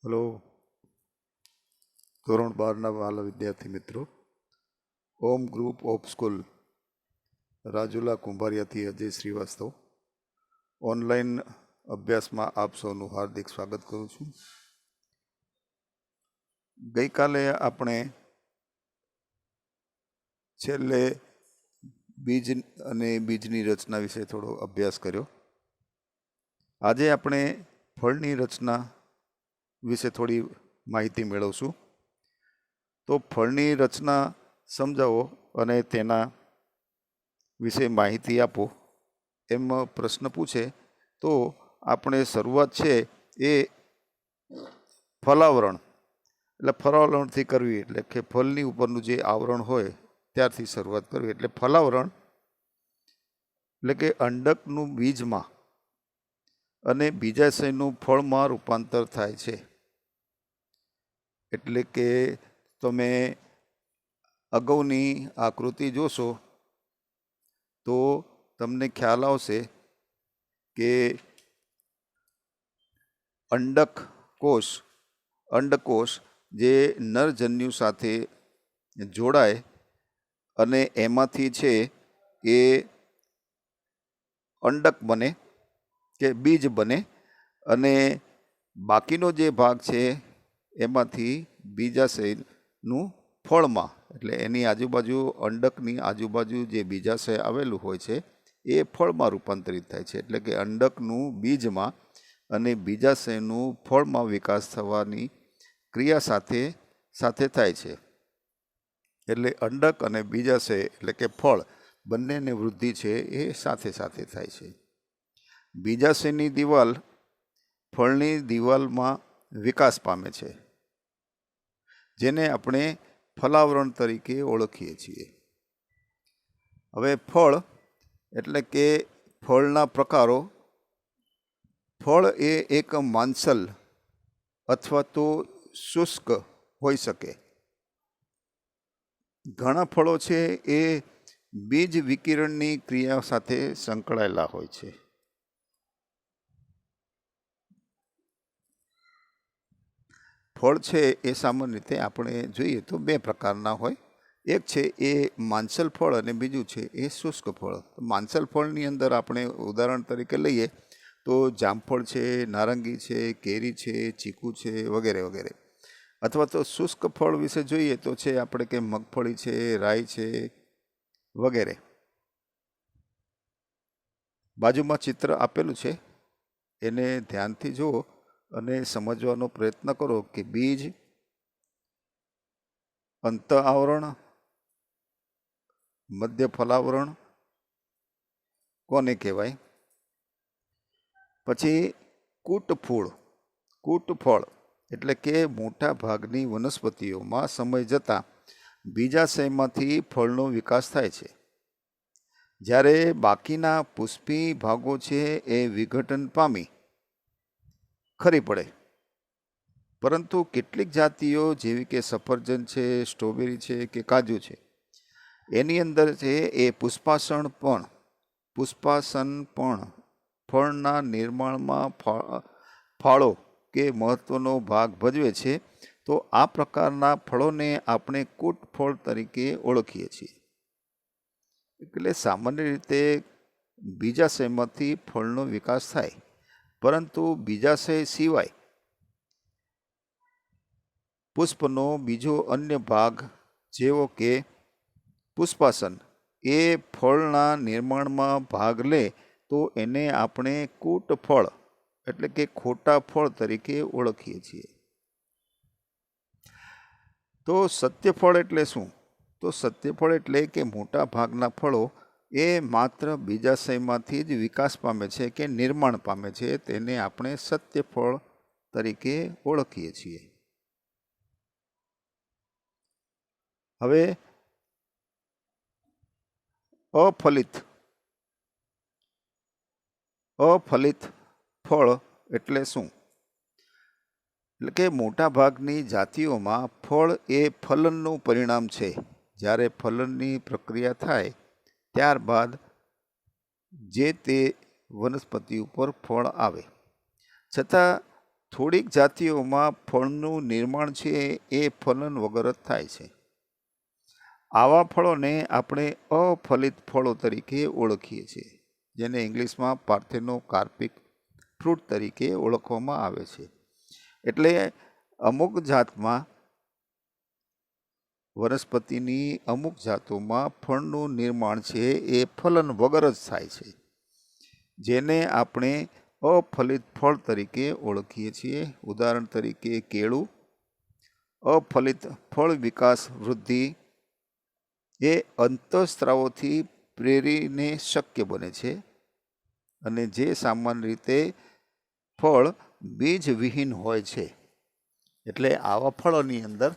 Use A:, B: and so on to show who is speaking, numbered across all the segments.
A: Hello ધોરણ 12ના વાલા વિદ્યાર્થી મિત્રો, Om group of school Rajula કુંભારિયાથી અજય શ્રીવાસ્તવ ઓનલાઈન અભ્યાસમાં આપ સૌનું હાર્દિક સ્વાગત કરું છું. ગઈકાલે આપણે છેલ્લે બીજ અને બીજની રચના વિશે થોડો અભ્યાસ કર્યો. આજે આપણે ફળની રચના વિશે થોડી માહિતી મેળવશું. તો ફળની રચના સમજાવો અને તેના વિશે માહિતી આપો એમ પ્રશ્ન પૂછે તો આપણે શરૂઆત છે એ ફલાવરણ એટલે ફલાવરણથી કરવી, એટલે કે ફળની ઉપરનું જે આવરણ હોય ત્યારથી શરૂઆત કરવી. એટલે ફલાવરણ એટલે કે અંડકનું બીજમાં અને બીજાશયનું ફળમાં રૂપાંતર થાય છે. એટલે કે તમે અગાઉની આકૃતિ જોશો તો તમને ખ્યાલ આવશે કે અંડકોષ જે નરજન્યુ સાથે જોડાય અને એમાંથી છે એ અંડક બને કે બીજ બને, અને બાકીનો જે ભાગ છે એમાંથી બીજાશયનું ફળમાં, એટલે એની આજુબાજુ અંડકની આજુબાજુ જે બીજાશય આવેલું હોય છે એ ફળમાં રૂપાંતરિત થાય છે. એટલે કે અંડકનું બીજમાં અને બીજાશયનું ફળમાં વિકાસ થવાની ક્રિયા સાથે થાય છે. એટલે અંડક અને બીજાશય એટલે કે ફળ બંનેની વૃદ્ધિ છે એ સાથે થાય છે. બીજાશયની દિવાલ ફળની દિવાલમાં વિકાસ પામે છે, જેને આપણે ફલાવરણ તરીકે ઓળખીએ છીએ. હવે ફળ એટલે કે ફળના પ્રકારો. ફળ એ એક માંસલ અથવા તો શુષ્ક હોઈ શકે. ઘણા ફળો છે એ બીજ વિકિરણની ક્રિયા સાથે સંકળાયેલા હોય છે. ફળ છે એ સામાન્ય રીતે આપણે જોઈએ તો બે પ્રકારના હોય. એક છે એ માંસલ ફળ અને બીજું છે એ શુષ્ક ફળ. માંસલ ફળની અંદર આપણે ઉદાહરણ તરીકે લઈએ તો જામફળ છે, નારંગી છે, કેરી છે, ચીકુ છે વગેરે વગેરે. અથવા તો શુષ્ક ફળ વિશે જોઈએ તો છે આપણે કે મગફળી છે, રાઈ છે વગેરે. બાજુમાં ચિત્ર આપેલું છે, એને ધ્યાનથી જુઓ અને સમજવાનો પ્રયત્ન કરો કે બીજ, અંત આવરણ, મધ્ય ફલાવરણ કોને કહેવાય. પછી કૂટફળ એટલે કે મોટા ભાગની વનસ્પતિઓમાં સમય જતાં બીજાશયમાંથી ફળનો વિકાસ થાય છે, જ્યારે બાકીના પુષ્પી ભાગો છે એ વિઘટન પામી ખરી પડે. પરંતુ કેટલીક જાતિઓ જેવી કે સફરજન છે, સ્ટ્રોબેરી છે કે કાજુ છે, એની અંદર છે એ પુષ્પાસન પણ ફળના નિર્માણમાં ફાળો કે મહત્વનો ભાગ ભજવે છે. તો આ પ્રકારના ફળોને આપણે કૂટફળ તરીકે ઓળખીએ છીએ. એટલે સામાન્ય રીતે બીજાશયમાંથી ફળનો વિકાસ થાય, પરંતુ બીજાશય સિવાય પુષ્પનો બીજો અન્ય ભાગ જેવો કે પુષ્પાસન એ ફળના નિર્માણમાં ભાગ લે તો એને આપણે કૂટફળ એટલે કે ખોટા ફળ તરીકે ઓળખીએ છીએ. તો સત્યફળ એટલે શું? તો સત્યફળ એટલે કે મોટા ભાગના ફળો એ માત્ર બીજાશયમાંથી જ વિકાસ પામે છે કે નિર્માણ પામે છે, તેને આપણે સત્યફળ તરીકે ઓળખીએ છીએ. હવે અફલિત ફળ એટલે શું? એટલે કે મોટા ભાગની જાતિઓમાં ફળ એ ફલનનું પરિણામ છે. જ્યારે ફલનની પ્રક્રિયા થાય ત્યારબાદ જે તે વનસ્પતિ ઉપર ફળ આવે. છતાં થોડીક જાતિઓમાં ફળનું નિર્માણ છે એ ફલન વગર જ થાય છે. આવા ફળોને આપણે અફલિત ફળો તરીકે ઓળખીએ છીએ, જેને ઇંગ્લિશમાં પાર્થેનોકાર્પિક ફ્રૂટ તરીકે ઓળખવામાં આવે છે. એટલે અમુક જાતમાં વનસ્પતિની અમુક જાતોમાં ફળનું નિર્માણ છે એ ફલન વગર જ થાય છે, જેને આપણે અફલિત ફળ તરીકે ઓળખીએ છીએ. ઉદાહરણ તરીકે કેળું. અફલિત ફળ વિકાસ વૃદ્ધિ એ અંતઃસ્ત્રાવોથી પ્રેરીને શક્ય બને છે, અને જે સામાન્ય રીતે ફળ બીજવિહીન હોય છે. એટલે આવા ફળોની અંદર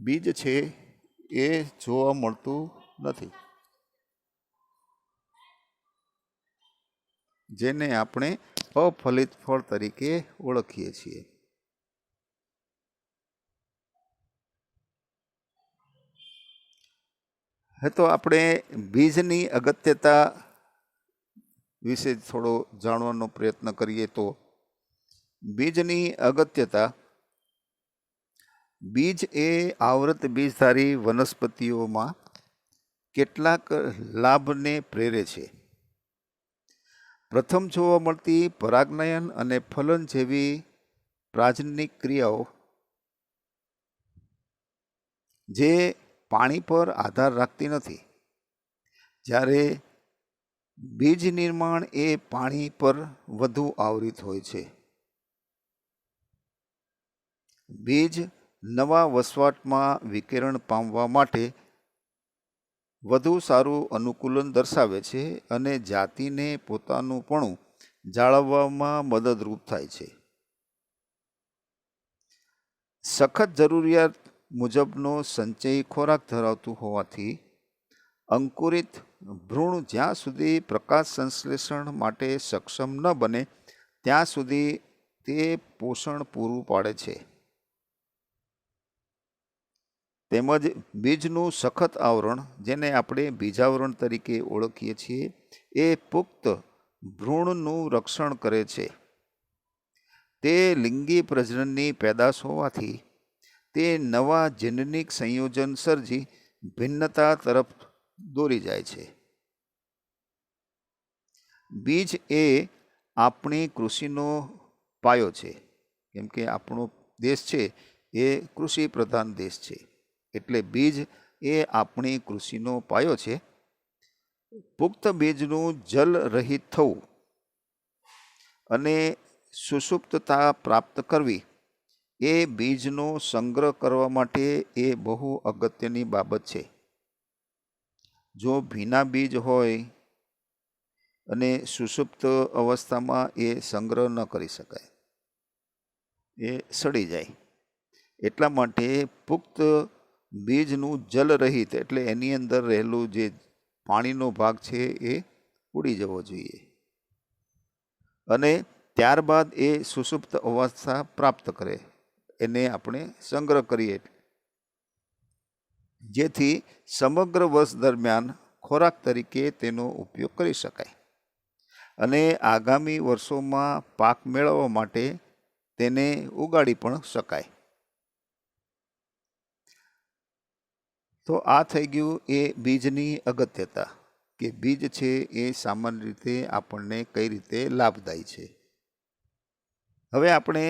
A: બીજ છે એ જોવા મળતું નથી, જેને આપણે અફલિત ફળ તરીકે ઓળખીએ છીએ. તો આપણે બીજની અગત્યતા વિશે થોડો જાણવાનો પ્રયત્ન કરીએ. તો બીજની અગત્યતા, બીજ એ આવૃત બીજધારી વનસ્પતિઓમાં કેટલાક લાભને પ્રેરે છે. પ્રથમ જોવા મળતી પરાગનયન અને ફલન જેવી પ્રાજનિક ક્રિયાઓ જે પાણી પર આધાર રાખતી નથી, જ્યારે બીજ નિર્માણ એ પાણી પર વધુ આવરિત હોય છે. બીજ નવા વસવાટમાં વિકિરણ પામવા માટે વધુ સારું અનુકૂલન દર્શાવે છે અને જાતિને પોતાનુંપણું જાળવવામાં મદદરૂપ થાય છે. સખત જરૂરિયાત મુજબનો સંચય ખોરાક ધરાવતું હોવાથી અંકુરિત ભ્રૂણ જ્યાં સુધી પ્રકાશ સંશ્લેષણ માટે સક્ષમ ન બને ત્યાં સુધી તે પોષણ પૂરું પાડે છે. તેમજ બીજનું સખત આવરણ, જેને આપણે બીજાવરણ તરીકે ઓળખીએ છીએ, એ પુખ્ત ભ્રૂણનું રક્ષણ કરે છે. તે લિંગી પ્રજનનની પેદાશ હોવાથી તે નવા જનનિક સંયોજન સર્જી ભિન્નતા તરફ દોરી જાય છે. બીજ એ આપણી કૃષિનો પાયો છે, કેમ કે આપણો દેશ છે એ કૃષિ પ્રધાન દેશ છે. એટલે બીજ એ આપણી કૃષિનો પાયો છે. પુખ્ત બીજનું જલ રહિત થવું અને સુષુપ્તતા પ્રાપ્ત કરવી એ બીજનો સંગ્રહ કરવા માટે એ બહુ અગત્યની બાબત છે. જો ભીના બીજ હોય અને સુષુપ્ત અવસ્થામાં એ સંગ્રહ ન કરી શકાય, એ સડી જાય. એટલા માટે પુખ્ત બીજનું જલરહિત, એટલે એની અંદર રહેલું જે પાણીનો ભાગ છે એ ઉડી જવો જોઈએ, અને ત્યારબાદ એ સુષુપ્ત અવસ્થા પ્રાપ્ત કરે, એને આપણે સંગ્રહ કરીએ, જેથી સમગ્ર વર્ષ દરમિયાન ખોરાક તરીકે તેનો ઉપયોગ કરી શકાય અને આગામી વર્ષોમાં પાક મેળવવા માટે તેને ઉગાડી પણ શકાય. તો આ થઈ ગયું એ બીજની અગત્યતા, કે બીજ છે એ સામાન્ય રીતે આપણને કઈ રીતે લાભદાયી છે. હવે આપણે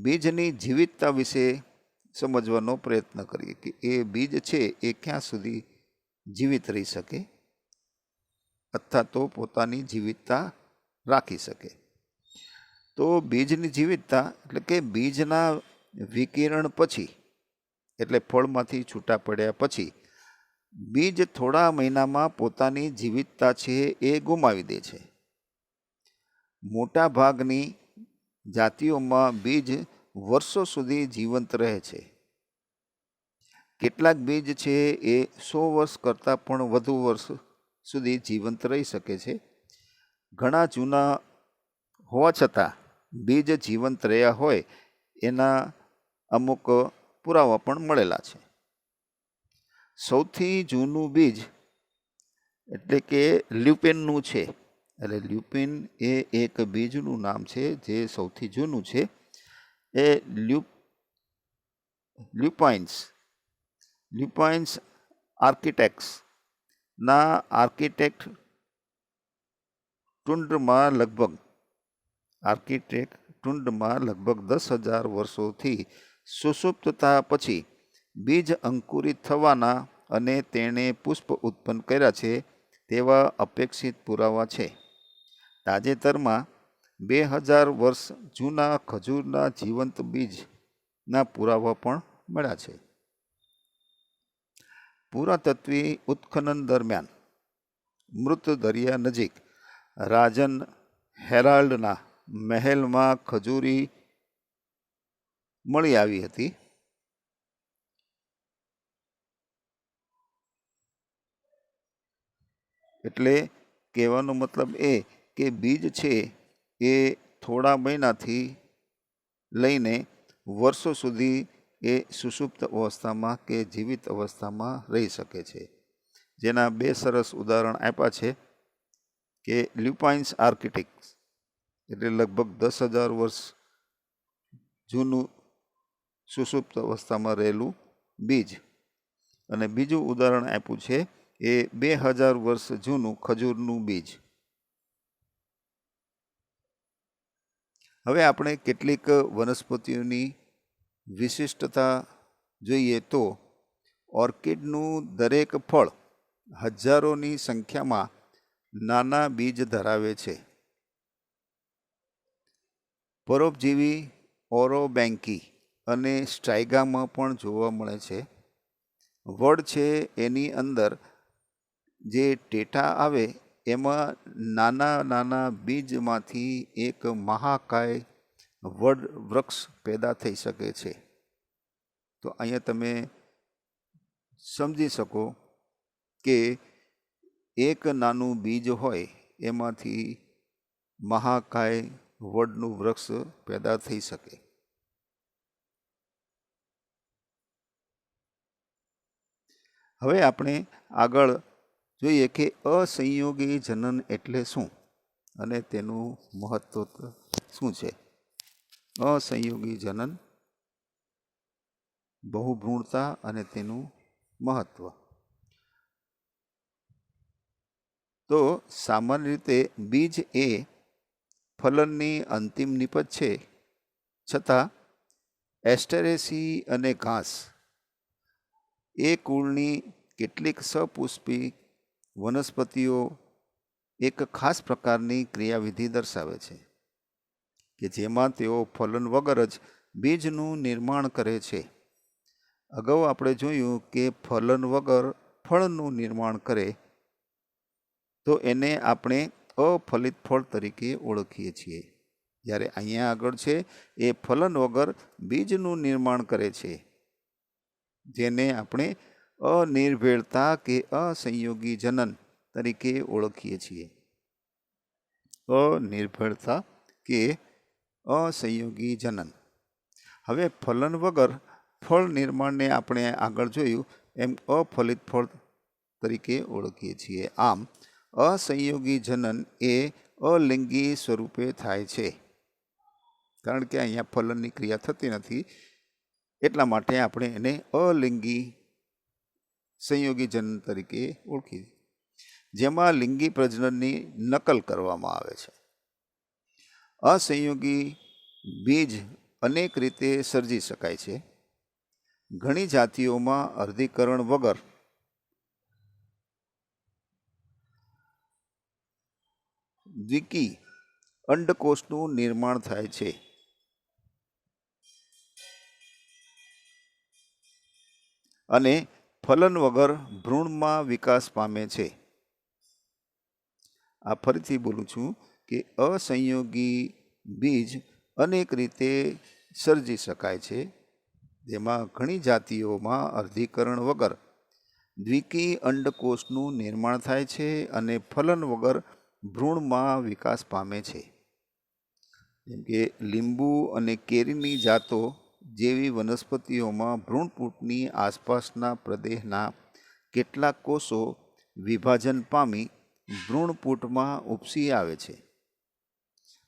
A: બીજની જીવિતતા વિશે સમજવાનો પ્રયત્ન કરીએ કે એ બીજ છે એ ક્યાં સુધી જીવિત રહી શકે અથવા તો પોતાની જીવિતતા રાખી શકે. તો બીજની જીવિતતા એટલે કે બીજના વિકિરણ પછી, એટલે ફળમાંથી છૂટા પડ્યા પછી બીજ થોડા મહિનામાં પોતાની જીવિતતા છે એ ગુમાવી દે છે. મોટા ભાગની જાતિઓમાં બીજ વર્ષો સુધી જીવંત રહે છે. કેટલાક બીજ છે એ 100 વર્ષ કરતાં પણ વધુ વર્ષ સુધી જીવંત રહી શકે છે. ઘણા જૂના હોવા છતાં બીજ જીવંત રહ્યા હોય એના અમુક પુરાવા પણ મળેલા છે. સૌથી જૂનું બીજ એટલે કે લ્યુપિનનું છે. એટલે લ્યુપિન એ એક બીજનું નામ છે જે સૌથી જૂનું છે. એ લ્યુપાઇન્સ આર્કિટેક્ટ્સના આર્કિટેક્ટ ટુંડમાં લગભગ 10,000 વર્ષોથી સુષુપ્તતા પછી બીજ અંકુરિત થવાના અને તેણે પુષ્પ ઉત્પન્ન કર્યા છે તેવા અપેક્ષિત પુરાવા છે. તાજેતરમાં 2,000 વર્ષ જૂના ખજૂરના જીવંત બીજના પુરાવા પણ મળ્યા છે. પુરાતત્વીય ઉત્ખનન દરમિયાન મૃત દરિયા નજીક રાજન હેરાલ્ડના મહેલમાં ખજૂરી મળી આવી હતી. એટલે કહેવાનો મતલબ એ કે બીજ છે એ થોડા મહિનાથી લઈને વર્ષો સુધી એ સુષુપ્ત અવસ્થામાં કે જીવિત અવસ્થામાં રહી શકે છે. જેના 2 સરસ ઉદાહરણ આપ્યા છે કે લ્યુપાઇન્સ આર્કિટેક્ટ્સ એટલે લગભગ 10,000 વર્ષ જૂનું સુષુપ્ત અવસ્થામાં રહેલું બીજ, અને બીજું ઉદાહરણ આપ્યું છે એ 2,000 વર્ષ જૂનું ખજૂરનું બીજ. હવે આપણે કેટલીક વનસ્પતિઓની વિશિષ્ટતા જોઈએ તો ઓર્કિડનું દરેક ફળ હજારોની સંખ્યામાં નાના બીજ ધરાવે છે. પરોપજીવી ઓરોબેન્કી અને સ્ટ્રાઇગામાં પણ જોવા મળે છે. વડ છે એની અંદર જે ટેટા આવે એમાં નાના નાના બીજમાંથી એક મહાકાય વડ વૃક્ષ પેદા થઈ શકે છે. તો અહીંયા તમે સમજી શકો કે એક નાનું બીજ હોય એમાંથી મહાકાય વડનું વૃક્ષ પેદા થઈ શકે. હવે આપણે આગળ જોઈએ કે અસંયોગી જનન એટલે શું અને તેનું મહત્વ શું છે. અસંયોગી જનન, બહુભ્રૂણતા અને તેનું મહત્વ. તો સામાન્ય રીતે બીજ એ ફલનની અંતિમ નિપજ છે, છતાં એસ્ટેરેસી અને ઘાસ એ કુળની કેટલીક સપુષ્પી વનસ્પતિઓ એક ખાસ પ્રકારની ક્રિયાવિધિ દર્શાવે છે કે જેમાં તેઓ ફલન વગર જ બીજનું નિર્માણ કરે છે. અગાઉ આપણે જોયું કે ફલન વગર ફળનું નિર્માણ કરે તો એને આપણે અફલિત ફળ તરીકે ઓળખીએ છીએ. જ્યારે અહીંયા આગળ છે એ ફલન વગર બીજનું નિર્માણ કરે છે, જેને આપણે અનિર્ભેળતા કે અસંયોગી જનન તરીકે ઓળખીએ છીએ. અનિર્ભેળતા કે અસંયોગી જનન. હવે ફલન વગર ફળ નિર્માણને આપણે આગળ જોયું એમ અફલિત ફળ તરીકે ઓળખીએ છીએ. આમ અસંયોગી જનન એ અલિંગી સ્વરૂપે થાય છે, કારણ કે અહીંયા ફલનની ક્રિયા થતી નથી. એટલા માટે આપણે એને અલિંગી સંયોગી જનન તરીકે ઓળખીએ, જેમાં લિંગી પ્રજનનની નકલ કરવામાં આવે છે. અસંયોગી બીજ અનેક રીતે સર્જી શકાય છે. ઘણી જાતિઓમાં અર્ધીકરણ વગર દ્વિકી અંડકોષનું નિર્માણ થાય છે. અને ફલન વગર ભ્રૂણમાં વિકાસ પામે છે. આ ફરીથી બોલું છું કે અસંયોગી બીજ અનેક રીતે સર્જી શકાય છે, જેમાં ઘણી જાતિઓમાં અર્ધીકરણ વગર દ્વિકી અંડકોષનું નિર્માણ થાય છે અને ફલન વગર ભ્રૂણમાં વિકાસ પામે છે. જેમ કે લીંબુ અને કેરીની જાતો જેવી વનસ્પતિઓમાં ભ્રૂણપૂટની આસપાસના પ્રદેહના કેટલાક કોષો વિભાજન પામી ભ્રૂણપૂટમાં ઉપસી આવે છે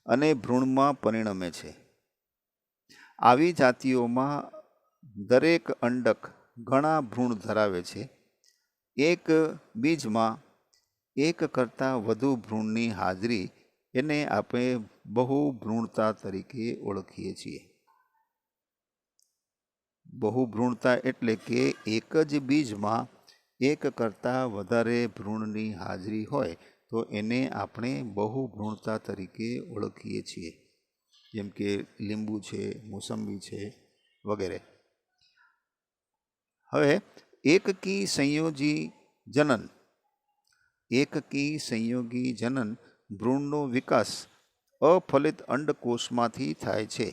A: અને ભ્રૂણમાં પરિણમે છે. આવી જાતિઓમાં દરેક અંડક ઘણા ભ્રૂણ ધરાવે છે. એક બીજમાં એક કરતાં વધુ ભ્રૂણની હાજરી એને આપણે બહુભ્રૂણતા તરીકે ઓળખીએ છીએ. બહુભ્રૂણતા એટલે કે એક જ બીજમાં એક કરતાં વધારે ભ્રૂણની હાજરી હોય તો એને આપણે બહુભ્રૂણતા તરીકે ઓળખીએ છીએ. જેમ કે લીંબુ છે, મોસંબી છે વગેરે. હવે એકકી સંયોગી જનન ભ્રૂણનો વિકાસ અફલિત અંડકોષમાંથી થાય છે.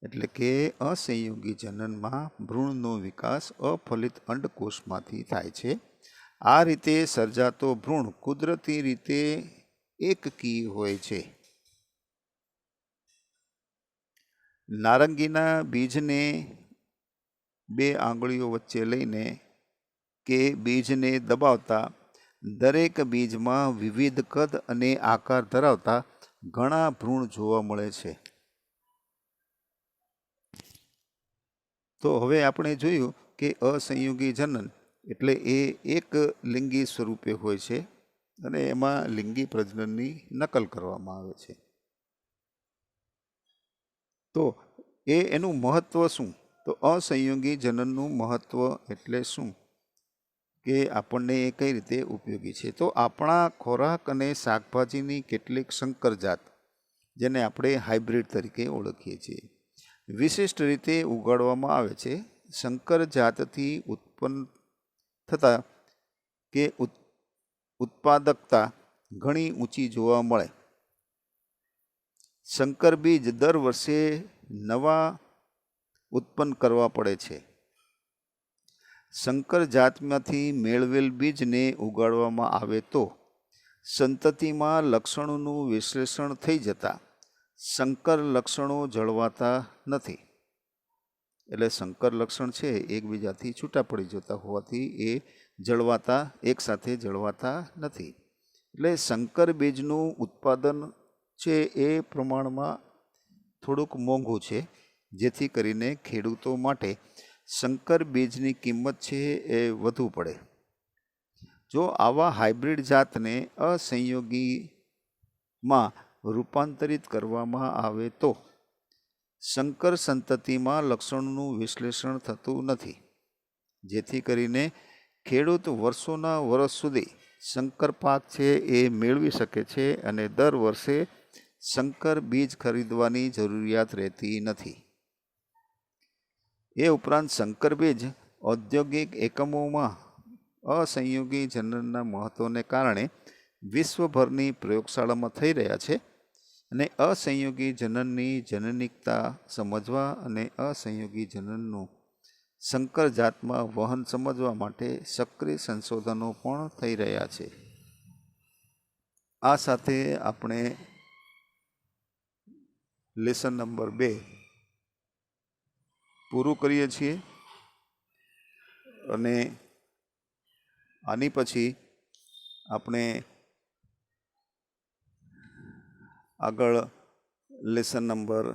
A: એટલે કે અસંયોગી જનનમાં ભ્રૂણનો વિકાસ અફલિત અંડકોષમાંથી થાય છે. આ રીતે સર્જાતો ભ્રૂણ કુદરતી રીતે એકકી હોય છે. નારંગીના બીજને 2 આંગળીઓ વચ્ચે લઈને કે બીજને દબાવતા દરેક બીજમાં વિવિધ કદ અને આકાર ધરાવતા ઘણા ભ્રૂણ જોવા મળે છે. તો હવે આપણે જોયું કે અસંયોગી જનન એટલે એ એક લિંગી સ્વરૂપે હોય છે અને એમાં લિંગી પ્રજનનની નકલ કરવામાં આવે છે. તો એનું મહત્ત્વ શું? તો અસંયોગી જનનનું મહત્ત્વ એટલે શું કે આપણને એ કઈ રીતે ઉપયોગી છે? તો આપણા ખોરાક અને શાકભાજીની કેટલીક સંકર જાત, જેને આપણે હાઇબ્રિડ તરીકે ઓળખીએ છીએ, વિશિષ્ટ રીતે ઉગાડવામાં આવે છે. સંકર જાતથી ઉત્પન્ન થતા કે ઉત્પાદકતા ઘણી ઊંચી જોવા મળે. સંકર બીજ દર વર્ષે નવા ઉત્પન્ન કરવા પડે છે. સંકર જાતમાંથી મેળવેલ બીજને ઉગાડવામાં આવે તો સંતતિમાં લક્ષણોનું વિશ્લેષણ થઈ જતાં સંકર લક્ષણો જળવાતા નથી. એટલે સંકર લક્ષણ છે એકબીજાથી છૂટા પડી જતા હોવાથી એ એકસાથે જળવાતા નથી. એટલે સંકર બીજનું ઉત્પાદન છે એ પ્રમાણમાં થોડુંક મોંઘું છે, જેથી કરીને ખેડૂતો માટે સંકર બીજની કિંમત છે એ વધુ પડે. જો આવા હાઇબ્રિડ જાતને અસંયોગીમાં રૂપાંતરિત કરવામાં આવે તો સંકર સંતતિમાં લક્ષણોનું વિશ્લેષણ થતું નથી, જેથી કરીને ખેડૂત વર્ષોના વર્ષ સુધી સંકર પાક છે એ મેળવી શકે છે અને દર વર્ષે સંકર બીજ ખરીદવાની જરૂરિયાત રહેતી નથી. એ ઉપરાંત સંકર બીજ ઔદ્યોગિક એકમોમાં અસંયોગી જનનના મહત્ત્વને કારણે વિશ્વભરની પ્રયોગશાળામાં થઈ રહ્યા છે અને અસંયોગી જનનની જનનિકતા સમજવા અને અસંયોગી જનનનું સંકર જાતમાં વહન સમજવા માટે સક્રિય સંશોધનો પણ થઈ રહ્યા છે. આ સાથે આપણે લેસન નંબર 2 પૂરું કરીએ છીએ અને આની પછી આપણે આગળ લેસન નંબર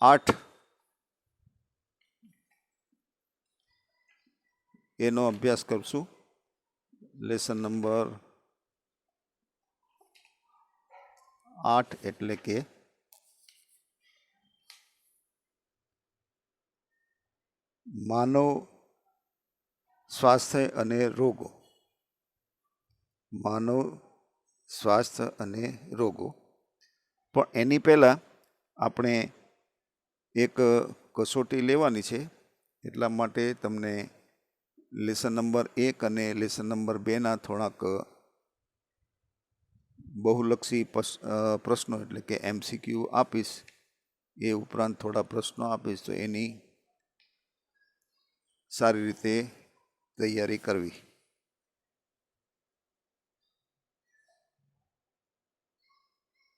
A: 8 એનો અભ્યાસ કરશું. લેસન નંબર 8 એટલે કે માનવ સ્વાસ્થ્ય અને રોગો. માનવ સ્વાસ્થ્ય અને રોગો. પણ એની પહેલાં આપણે એક કસોટી લેવાની છે, એટલા માટે તમને લેસન નંબર 1 અને લેસન નંબર 2ના થોડાક બહુલક્ષી પ્રશ્નો એટલે કે MCQ આપીશ. એ ઉપરાંત થોડા પ્રશ્નો આપીશ, તો એની સારી રીતે તૈયારી કરવી.